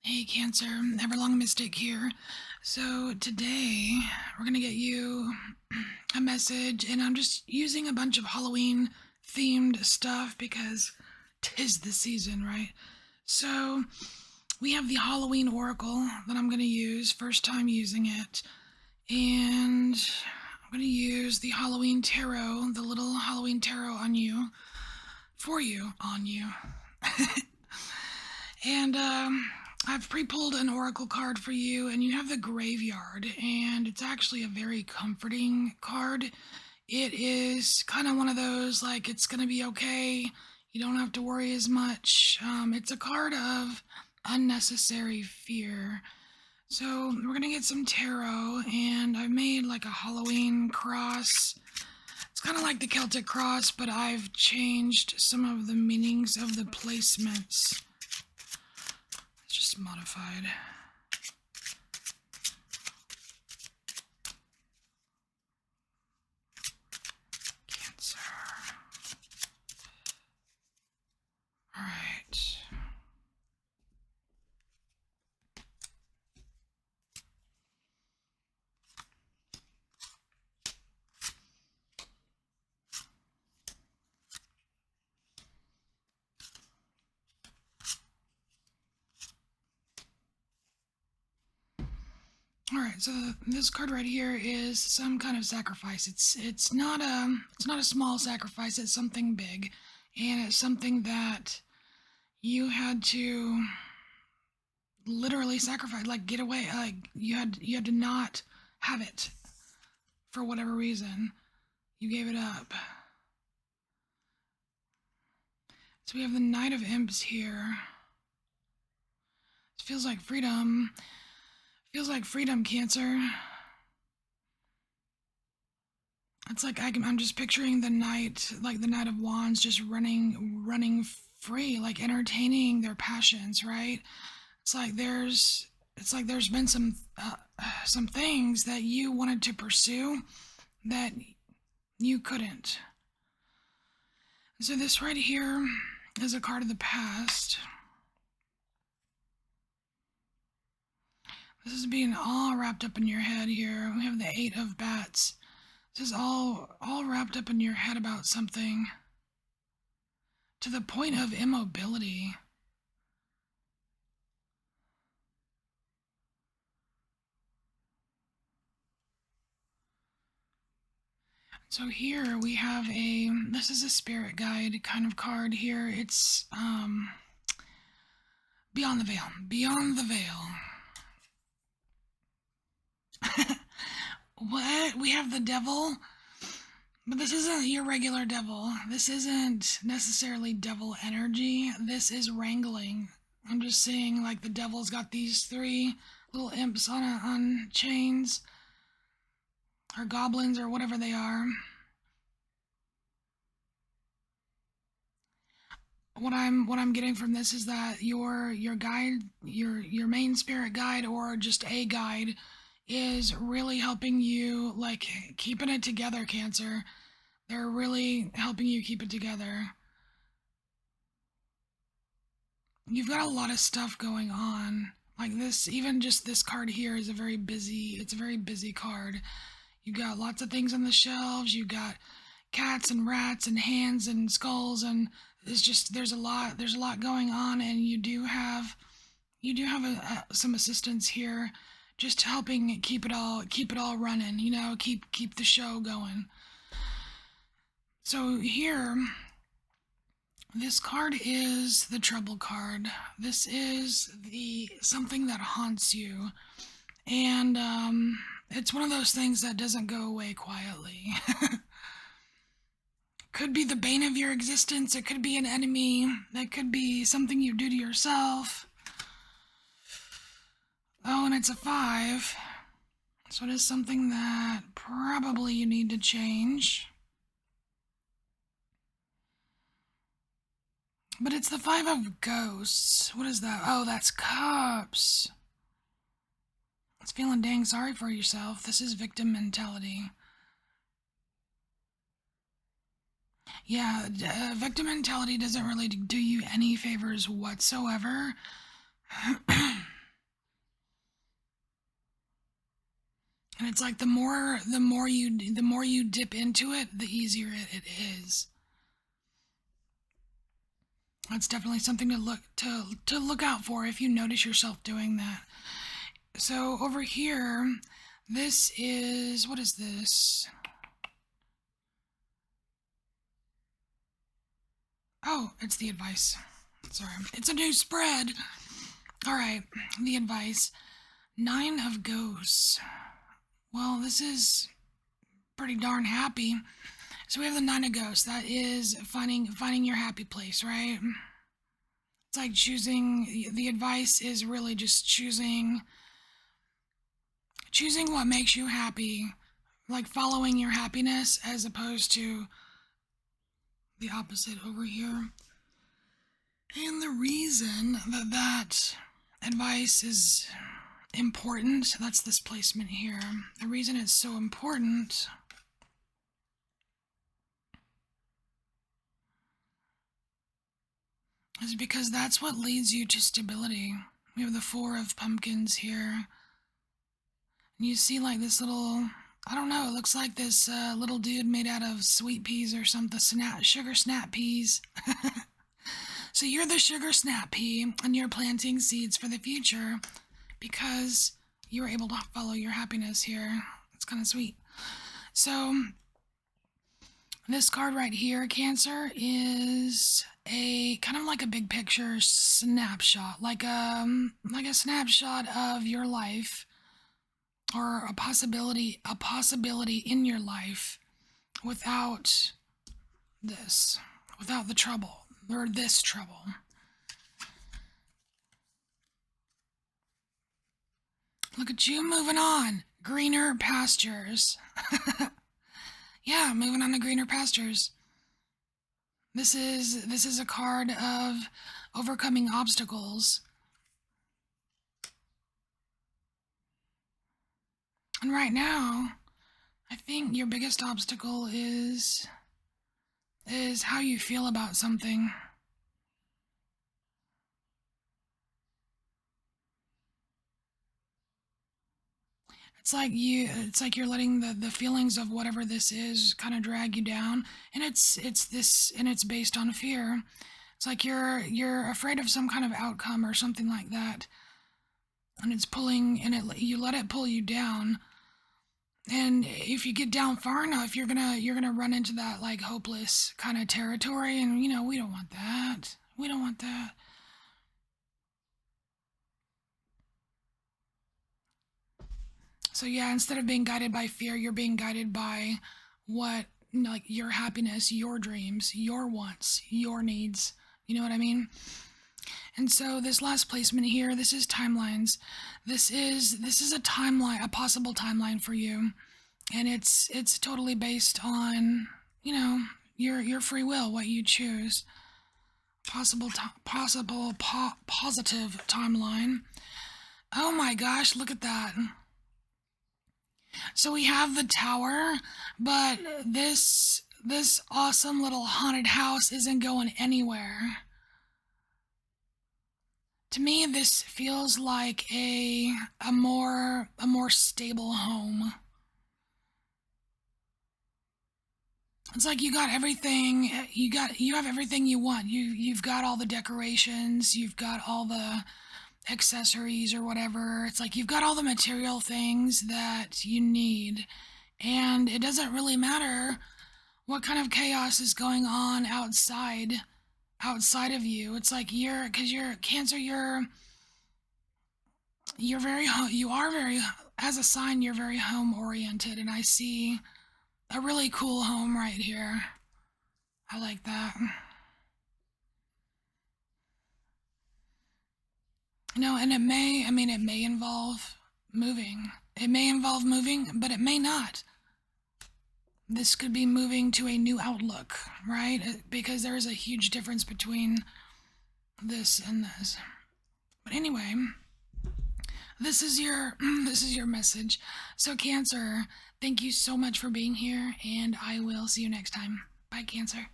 Hey Cancer, EverlongMystic here. So today we're gonna get you a message, and I'm just using a bunch of Halloween themed stuff because 'tis the season, right? So we have the Halloween Oracle that I'm gonna use, first time using it, and I'm gonna use the Halloween Tarot, the little Halloween Tarot on you, for you, on you. And I've pre-pulled an oracle card for you, and you have the graveyard, and it's actually a very comforting card. It is kind of one of those, like, it's gonna be okay. You don't have to worry as much. It's a card of unnecessary fear. So we're gonna get some tarot, and I've made like a Halloween cross. It's kind of like the Celtic cross, but I've changed some of the meanings of the placements. It's just modified. Cancer. All right. All right, so this card right here is some kind of sacrifice. It's not a small sacrifice. It's something big, and it's something that you had to literally sacrifice, like get away. Like you had to not have it for whatever reason. You gave it up. So we have the Knight of Imps here. It feels like freedom. Feels like freedom, Cancer. It's like I'm just picturing the knight, like the Knight of Wands, just running free, like entertaining their passions, right? It's like there's been some things that you wanted to pursue that you couldn't. So this right here is a card of the past. This is being all wrapped up in your head here. We have the Eight of Bats. This is all wrapped up in your head about something to the point of immobility. So here we have this is a spirit guide kind of card here. It's beyond the veil. Beyond the veil. What? We have the devil? But this isn't your regular devil. This isn't necessarily devil energy. This is wrangling. I'm just saying, like, the devil's got these three little imps on chains, or goblins, or whatever they are. What I'm getting from this is that your guide, your main spirit guide, or just a guide, is really helping you, like, keeping it together, Cancer. They're really helping you keep it together. You've got a lot of stuff going on. Like this, even just this card here is it's a very busy card. You got lots of things on the shelves. You got cats and rats and hands and skulls, and there's a lot going on, and you do have some assistance here, just helping keep it all running. Keep the show going. So here, this card is the trouble card. This is the something that haunts you, and it's one of those things that doesn't go away quietly. Could be the bane of your existence. It could be an enemy. It could be something you do to yourself. Oh, and it's a 5. So it is something that probably you need to change. But it's the 5 of Ghosts. What is that? Oh, that's Cups. It's feeling dang sorry for yourself. This is victim mentality. Yeah, victim mentality doesn't really do you any favors whatsoever. And it's like the more you dip into it, the easier it is. That's definitely something to look out for if you notice yourself doing that. So over here, this is, what is this? Oh, it's the advice. Sorry, it's a new spread. All right, the advice. 9 of Ghosts. Well, this is pretty darn happy. So we have the 9 of Ghosts. That is finding your happy place, right? It's like choosing. The advice is really just choosing what makes you happy, like following your happiness, as opposed to the opposite over here. And the reason that advice is important, that's this placement here. The reason it's so important is because that's what leads you to stability. We have the 4 of Pumpkins here. And you see like this little, I don't know, it looks like this little dude made out of sweet peas or something, sugar snap peas. So you're the sugar snap pea, and you're planting seeds for the future because you were able to follow your happiness here. It's kind of sweet. So this card right here, Cancer, is a kind of like a big picture snapshot, like a snapshot of your life, or a possibility in your life without the trouble, or this trouble. Look at you moving on. Greener pastures. Yeah, moving on to greener pastures. This is a card of overcoming obstacles. And right now, I think your biggest obstacle is how you feel about something. It's like you're letting the feelings of whatever this is kind of drag you down, and it's based on fear. It's like you're afraid of some kind of outcome or something like that, and it's pulling, and you let it pull you down. And if you get down far enough, you're gonna run into that like hopeless kind of territory, and we don't want that. We don't want that. So yeah, instead of being guided by fear, you're being guided by what, like, your happiness, your dreams, your wants, your needs. You know what I mean? And so this last placement here, this is timelines. This is a timeline, a possible timeline for you, and it's totally based on your free will, what you choose. Positive timeline. Oh my gosh, look at that. So we have the tower, but this awesome little haunted house isn't going anywhere. To me, this feels like a more stable home. It's like you got everything. You have everything you want. You've got all the decorations. You've got all the accessories or whatever. It's like you've got all the material things that you need, and it doesn't really matter what kind of chaos is going on outside of you. It's like because you're Cancer, you are very, as a sign, you're very home oriented, and I see a really cool home right here. I like that. And it may involve moving. It may involve moving, but it may not. This could be moving to a new outlook, right? Because there is a huge difference between this and this. But anyway, this is your message. So Cancer, thank you so much for being here, and I will see you next time. Bye, Cancer.